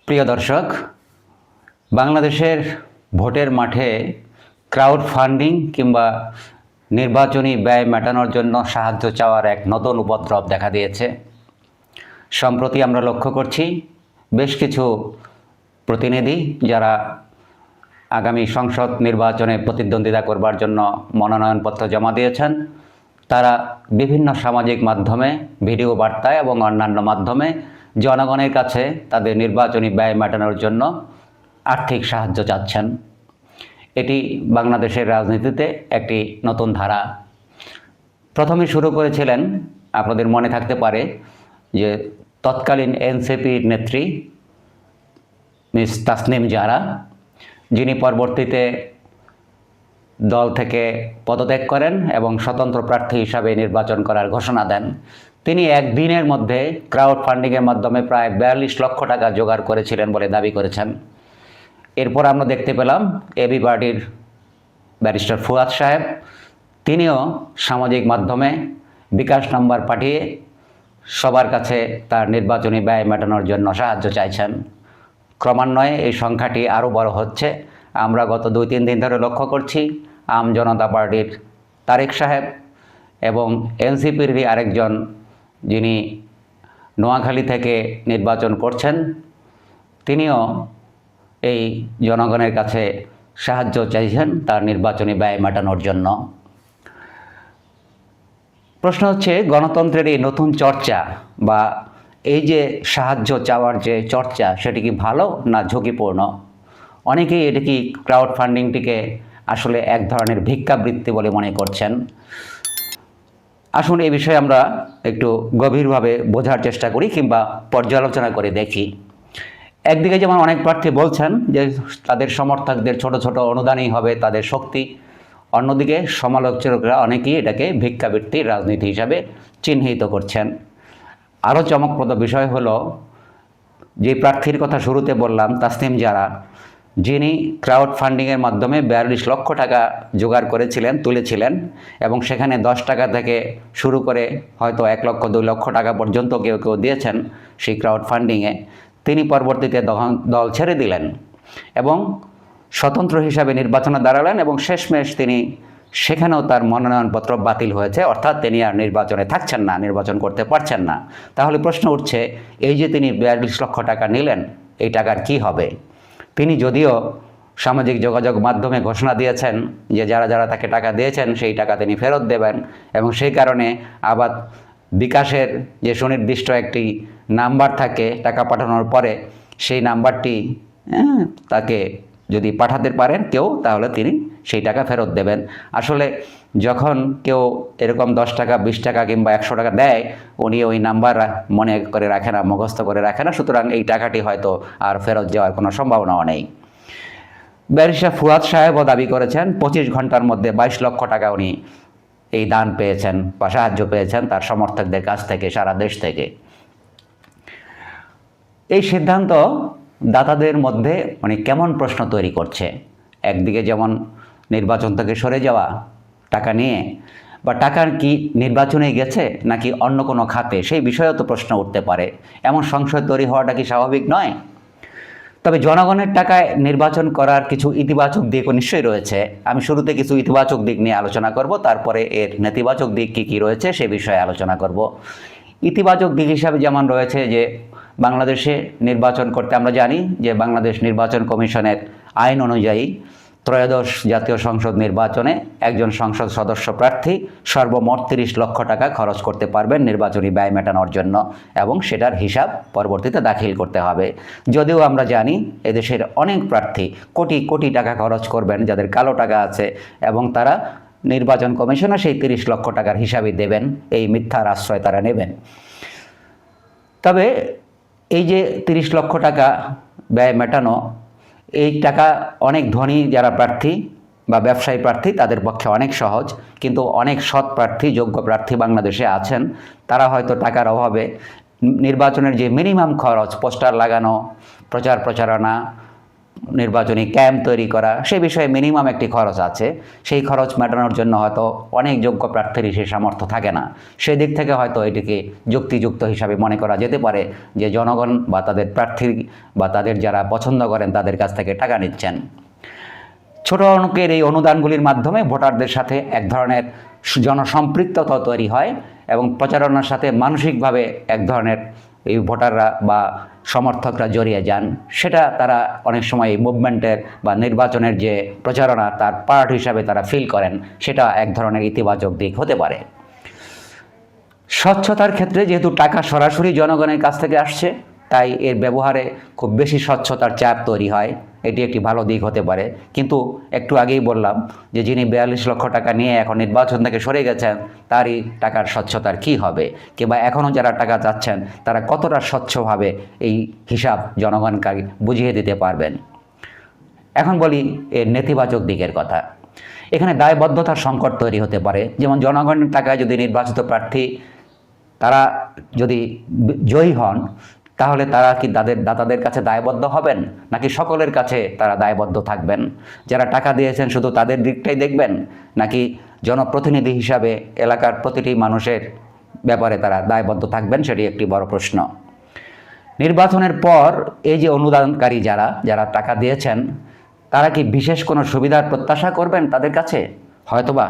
প্রিয় দর্শক, বাংলাদেশের ভোটের মাঠে ক্রাউড ফান্ডিং কিংবা নির্বাচনী ব্যয় মেটানোর জন্য সাহায্য চাওয়ার এক নতুন উপদ্রব দেখা দিয়েছে। সম্প্রতি আমরা লক্ষ্য করছি বেশ কিছু প্রতিনিধি যারা আগামী সংসদ নির্বাচনে প্রতিদ্বন্দ্বিতা করবার জন্য মনোনয়নপত্র জমা দিয়েছেন, তারা বিভিন্ন সামাজিক মাধ্যমে, ভিডিও বার্তায় এবং অন্যান্য মাধ্যমে জনগণের কাছে তাদের নির্বাচনী ব্যয় মেটানোর জন্য আর্থিক সাহায্য চাচ্ছেন। এটি বাংলাদেশের রাজনীতিতে একটি নতুন ধারা। প্রথমে শুরু করেছিলেন, আপনাদের মনে থাকতে পারে যে তৎকালীন এনসিপির নেত্রী মিস তাসনিম জারা, যিনি পরবর্তীতে দল থেকে পদত্যাগ করেন এবং স্বতন্ত্র প্রার্থী হিসাবে নির্বাচন করার ঘোষণা দেন। তিনি একদিনের মধ্যে ক্রাউড ফান্ডিংয়ের মাধ্যমে প্রায় 42 লক্ষ টাকা জোগাড় করেছিলেন বলে দাবি করেছেন। এরপর আমরা দেখতে পেলাম এবি পার্টির ব্যারিস্টার ফুয়াদ সাহেব, তিনিও সামাজিক মাধ্যমে বিকাশ নাম্বার পাঠিয়ে সবার কাছে তার নির্বাচনী ব্যয় মেটানোর জন্য সাহায্য চাইছেন। ক্রমান্বয়ে এই সংখ্যাটি আরও বড় হচ্ছে। আমরা গত 2-3 দিন ধরে লক্ষ্য করছি আম জনতা পার্টির তারেক সাহেব এবং এনসিপিরই আরেকজন, যিনি নোয়াখালী থেকে নির্বাচন করছেন, তিনিও এই জনগণের কাছে সাহায্য চাইছেন তার নির্বাচনী ব্যয় মেটানোর জন্য। প্রশ্ন হচ্ছে, গণতন্ত্রের এই নতুন চর্চা বা এই যে সাহায্য চাওয়ার যে চর্চা, সেটি কি ভালো না ঝুঁকিপূর্ণ? অনেকেই এটি কি ক্রাউড ফান্ডিংটিকে আসলে এক ধরনের ভিক্ষাবৃত্তি বলে মনে করছেন। আসুন এই বিষয়ে আমরা একটু গভীরভাবে বোঝার চেষ্টা করি কিংবা পর্যালোচনা করে দেখি। একদিকে যেমন অনেক প্রার্থী বলছেন যে তাদের সমর্থকদের ছোট ছোট অনুদানই হবে তাদের শক্তি, অন্যদিকে সমালোচকরা অনেকেই এটাকে ভিক্ষাবৃত্তির রাজনীতি হিসাবে চিহ্নিত করছেন। আরও চমকপ্রদ বিষয় হলো, যে প্রার্থীর কথা শুরুতে বললাম তাসনিম জারা, যিনি ক্রাউড ফান্ডিংয়ের মাধ্যমে 42 লক্ষ টাকা জোগাড় করেছিলেন, তুলেছিলেন, এবং সেখানে 10 টাকা থেকে শুরু করে হয়তো 1 লক্ষ 2 লক্ষ টাকা পর্যন্ত কেউ কেউ দিয়েছেন সেই ক্রাউড ফান্ডিংয়ে। তিনি পরবর্তীতে দল ছেড়ে দিলেন এবং স্বতন্ত্র হিসাবে নির্বাচনে দাঁড়ালেন এবং শেষমেশ তিনি সেখানেও তার মনোনয়নপত্র বাতিল হয়েছে, অর্থাৎ তিনি আর নির্বাচনে থাকছেন না, নির্বাচন করতে পারছেন না। তাহলে প্রশ্ন উঠছে, এই যে তিনি 42 লক্ষ টাকা নিলেন, এই টাকার কি হবে? তিনি যদিও সামাজিক যোগাযোগ মাধ্যমে ঘোষণা দিয়েছেন যে যারা যারা তাকে টাকা দিয়েছেন সেই টাকা তিনি ফেরত দেবেন, এবং সেই কারণে আবার বিকাশের যে সুনির্দিষ্ট একটি নাম্বার থাকে টাকা পাঠানোর পরে, সেই নাম্বারটি তাকে যদি পাঠাতে পারেন কেউ, তাহলে তিনি সেই টাকা ফেরত দেবেন। আসলে যখন কেউ এরকম 10 টাকা 20 টাকা কিংবা 100 টাকা দেয়, উনি ওই নাম্বার মনে করে রাখে না, মুখস্থ করে রাখে না, সুতরাং এই টাকাটি হয়তো আর ফেরত যাওয়ার কোনো সম্ভাবনাও নেই। ব্যারিস্টার ফুয়াদ সাহেবও দাবি করেছেন 25 ঘন্টার মধ্যে 22 লক্ষ টাকা উনি এই দান পেয়েছেন বা সাহায্য পেয়েছেন তার সমর্থকদের কাছ থেকে, সারা দেশ থেকে। এই সিদ্ধান্ত দাতাদের মধ্যে মানে কেমন প্রশ্ন তৈরি করছে। একদিকে যেমন নির্বাচন থেকে সরে যাওয়া টাকা নিয়ে, বা টাকার কি নির্বাচনে গেছে নাকি অন্য কোনো খাতে, সেই বিষয়েও তো প্রশ্ন উঠতে পারে। এমন সংশয় তৈরি হওয়াটা কি স্বাভাবিক নয়? তবে জনগণের টাকায় নির্বাচন করার কিছু ইতিবাচক দিকও নিশ্চয়ই রয়েছে। আমি শুরুতে কিছু ইতিবাচক দিক নিয়ে আলোচনা করব, তারপরে এর নেতিবাচক দিক কী কী রয়েছে সে বিষয়ে আলোচনা করব। ইতিবাচক দিক হিসাবে যেমন রয়েছে যে বাংলাদেশে নির্বাচন করতে আমরা জানি যে বাংলাদেশ নির্বাচন কমিশনের আইন অনুযায়ী ত্রয়োদশ জাতীয় সংসদ নির্বাচনে একজন সংসদ সদস্য প্রার্থী সর্বমোট 30 লক্ষ টাকা খরচ করতে পারবেন নির্বাচনী ব্যয় মেটানোর জন্য, এবং সেটার হিসাব পরবর্তীতে দাখিল করতে হবে। যদিও আমরা জানি এদেশের অনেক প্রার্থী কোটি কোটি টাকা খরচ করবেন, যাদের কালো টাকা আছে, এবং তারা নির্বাচন কমিশনে সেই 30 লক্ষ টাকার হিসাবই দেবেন, এই মিথ্যার আশ্রয় তারা নেবেন। তবে এই যে 30 লক্ষ টাকা ব্যয় মেটানো, এই টাকা অনেক ধনী যারা প্রার্থী বা ব্যবসায়ী প্রার্থী তাদের পক্ষে অনেক সহজ, কিন্তু অনেক সৎ প্রার্থী, যোগ্য প্রার্থী বাংলাদেশে আছেন, তারা হয়তো টাকার অভাবে নির্বাচনের যে মিনিমাম খরচ, পোস্টার লাগানো, প্রচারণা, নির্বাচনী ক্যাম্প তৈরি করা, সে বিষয়ে মিনিমাম একটি খরচ আছে। সেই খরচ মেটানোর জন্য হয়তো অনেক যোগ্য প্রার্থীর সে সামর্থ্য থাকে না। সেদিক থেকে হয়তো এটিকে যুক্তিযুক্ত হিসাবে মনে করা যেতে পারে যে জনগণ বা তাদের প্রার্থী বা তাদের যারা পছন্দ করেন তাদের কাছ থেকে টাকা নিচ্ছেন। ছোট অঙ্কের এই অনুদানগুলির মাধ্যমে ভোটারদের সাথে এক ধরনের জনসম্পৃক্ততা তৈরি হয় এবং প্রচারণার সাথে মানসিকভাবে এক ধরনের এই ভোটাররা বা সমর্থকরা জড়িয়ে যান। সেটা তারা অনেক সময় এই মুভমেন্টের বা নির্বাচনের যে প্রচারণা তার পার্ট হিসাবে তারা ফিল করেন, সেটা এক ধরনের ইতিবাচক দিক হতে পারে। স্বচ্ছতার ক্ষেত্রে যেহেতু টাকা সরাসরি জনগণের কাছ থেকে আসছে, তাই এর ব্যবহারে খুব বেশি স্বচ্ছতার চাপ তৈরি হয়, এটি একটি ভালো দিক হতে পারে। কিন্তু একটু আগেই বললাম যে যিনি 42 লক্ষ টাকা নিয়ে এখন নির্বাচন থেকে সরে গেছেন, তারই টাকার স্বচ্ছতার কি হবে, কিংবা এখনও যারা টাকা চাচ্ছেন তারা কতটা স্বচ্ছভাবে এই হিসাব জনগণকে বুঝিয়ে দিতে পারবেন। এখন বলি এর নেতিবাচক দিকের কথা। এখানে দায়বদ্ধতার সংকট তৈরি হতে পারে। যেমন জনগণের টাকায় যদি নির্বাচিত প্রার্থী তারা যদি জয়ী হন, তাহলে তারা কি তাদের দাতাদের কাছে দায়বদ্ধ হবেন, নাকি সকলের কাছে তারা দায়বদ্ধ থাকবেন? যারা টাকা দিয়েছেন শুধু তাদের দিকটাই দেখবেন, নাকি জনপ্রতিনিধি হিসাবে এলাকার প্রতিটি মানুষের ব্যাপারে তারা দায়বদ্ধ থাকবেন? সেটি একটি বড় প্রশ্ন। নির্বাচনের পর এই যে অনুদানকারী যারা টাকা দিয়েছেন, তারা কি বিশেষ কোনো সুবিধার প্রত্যাশা করবেন তাদের কাছে? হয়তোবা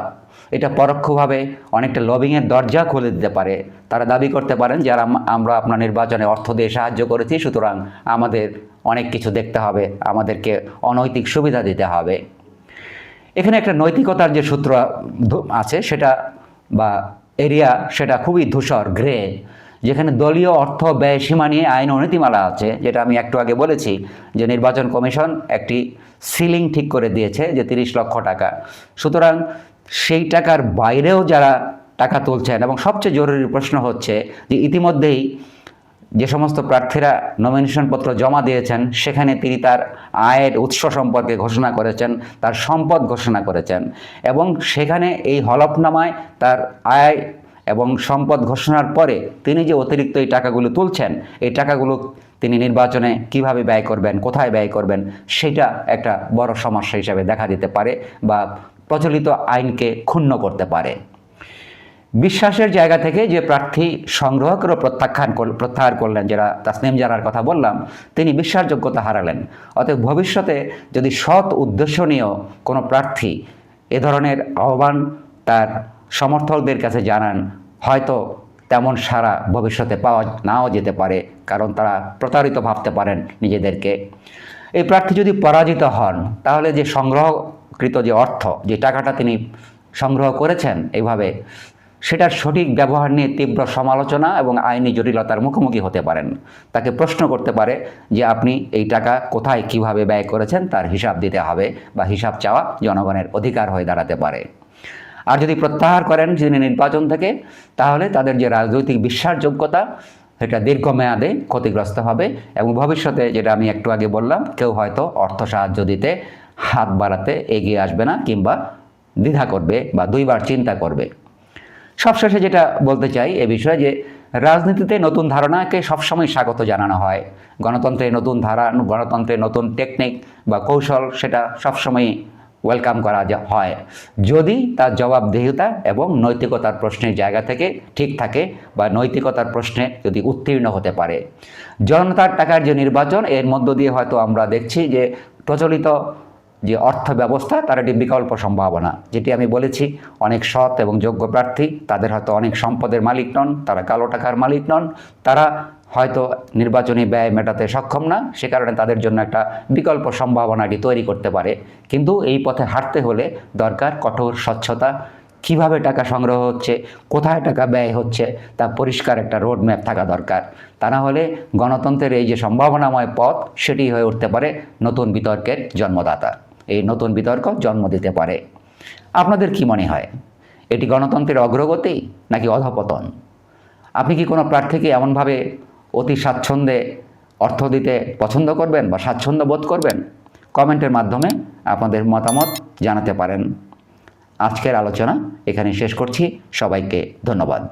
এটা পরোক্ষভাবে অনেকটা লবিংয়ের দরজা খুলে দিতে পারে। তারা দাবি করতে পারেন যে আমরা আপনার নির্বাচনে অর্থ দিয়ে সাহায্য করেছি, সুতরাং আমাদের অনেক কিছু দেখতে হবে, আমাদেরকে অনৈতিক সুবিধা দিতে হবে। এখানে একটা নৈতিকতার যে সূত্র আছে সেটা বা এরিয়া, সেটা খুবই ধূসর গ্রে, যেখানে দলীয় অর্থ ব্যয় সীমা নিয়ে আইন ও নীতিমালা আছে, যেটা আমি একটু আগে বলেছি যে নির্বাচন কমিশন একটি সিলিং ঠিক করে দিয়েছে যে 30 লক্ষ টাকা। সুতরাং সেই টাকার বাইরেও যারা টাকা তুলছেন, এবং সবচেয়ে জরুরি প্রশ্ন হচ্ছে যে ইতিমধ্যেই যে সমস্ত প্রার্থীরা নমিনেশনপত্র জমা দিয়েছেন, সেখানে তিনি তার আয়ের উৎস সম্পর্কে ঘোষণা করেছেন, তার সম্পদ ঘোষণা করেছেন, এবং সেখানে এই হলফনামায় তার আয় এবং সম্পদ ঘোষণার পরে তিনি যে অতিরিক্ত এই টাকাগুলো তুলছেন, এই টাকাগুলো তিনি নির্বাচনে কিভাবে ব্যয় করবেন, কোথায় ব্যয় করবেন, সেটা একটা বড় সমস্যা হিসাবে দেখা দিতে পারে বা প্রচলিত আইনকে ক্ষুণ্ণ করতে পারে। বিশ্বাসের জায়গা থেকে যে প্রার্থী সংগ্রহ করে প্রত্যাহার করলেন, যারা তাসনিম জারার কথা বললাম, তিনি বিশ্বাসযোগ্যতা হারালেন। অতএব ভবিষ্যতে যদি সৎ উদ্দেশ্য নিয়েও কোনো প্রার্থী এ ধরনের আহ্বান তার সমর্থকদের কাছে জানান, হয়তো তেমন সাড়া ভবিষ্যতে পাওয়া নাও যেতে পারে, কারণ তারা প্রতারিত ভাবতে পারেন নিজেদেরকে। এই প্রার্থী যদি পরাজিত হন, তাহলে যে সংগ্রহকৃত যে অর্থ, যে টাকাটা তিনি সংগ্রহ করেছেন এইভাবে, সেটার সঠিক ব্যবহার নিয়ে তীব্র সমালোচনা এবং আইনি জটিলতার মুখোমুখি হতে পারেন। তাকে প্রশ্ন করতে পারে যে আপনি এই টাকা কোথায় কিভাবে ব্যয় করেছেন, তার হিসাব দিতে হবে, বা হিসাব চাওয়া জনগণের অধিকার হয়ে দাঁড়াতে পারে। আর যদি প্রত্যাহার করেন যিনি নির্বাচন থেকে, তাহলে তাদের যে রাজনৈতিক বিশ্বাসযোগ্যতা, সেটা দীর্ঘমেয়াদে ক্ষতিগ্রস্ত হবে, এবং ভবিষ্যতে যেটা আমি একটু আগে বললাম, কেউ হয়তো অর্থ সাহায্য দিতে হাত বাড়াতে এগিয়ে আসবে না, কিংবা দ্বিধা করবে বা দুইবার চিন্তা করবে। সবশেষে যেটা বলতে চাই এ বিষয়ে, যে রাজনীতিতে নতুন ধারণাকে সবসময় স্বাগত জানানো হয়। গণতন্ত্রের নতুন ধারা, গণতন্ত্রের নতুন টেকনিক বা কৌশল, সেটা সবসময় ওয়েলকাম করা হয়, যদি তার জবাবদিহিতা এবং নৈতিকতার প্রশ্নের জায়গা থেকে ঠিক থাকে, বা নৈতিকতার প্রশ্নে যদি উত্তীর্ণ হতে পারে। জনতার টাকার যে নির্বাচন, এর মধ্য দিয়ে হয়তো আমরা দেখছি যে প্রচলিত যে অর্থ ব্যবস্থা, তার একটি বিকল্প সম্ভাবনা, যেটি আমি বলেছি, অনেক সৎ এবং যোগ্য প্রার্থী, তাদের হয়তো অনেক সম্পদের মালিক নন, তারা কালো টাকার মালিক নন, তারা হয়তো নির্বাচনী ব্যয় মেটাতে সক্ষম না, সে কারণে তাদের জন্য একটা বিকল্প সম্ভাবনাটি তৈরি করতে পারে। কিন্তু এই পথে হাঁটতে হলে দরকার কঠোর স্বচ্ছতা। কিভাবে টাকা সংগ্রহ হচ্ছে, কোথায় টাকা ব্যয় হচ্ছে, তা পরিষ্কার একটা রোড ম্যাপ থাকা দরকার। তা না হলে গণতন্ত্রের এই যে সম্ভাবনাময় পথ, সেটি হয়ে উঠতে পারে নতুন বিতর্কের জন্মদাতা। এই নতুন বিতর্ক জন্ম দিতে পারে। আপনাদের কি মনে হয়, এটি গণতন্ত্রের অগ্রগতি নাকি অধঃপতন? আপনি কি কোনো প্রার্থীকে এমনভাবে অতি স্বাচ্ছন্দ্যে অর্থ দিতে পছন্দ করবেন বা স্বাচ্ছন্দ্য বোধ করবেন? কমেন্টের মাধ্যমে আপনাদের মতামত জানাতে পারেন। আজকের আলোচনা এখানে শেষ করছি। সবাইকে ধন্যবাদ।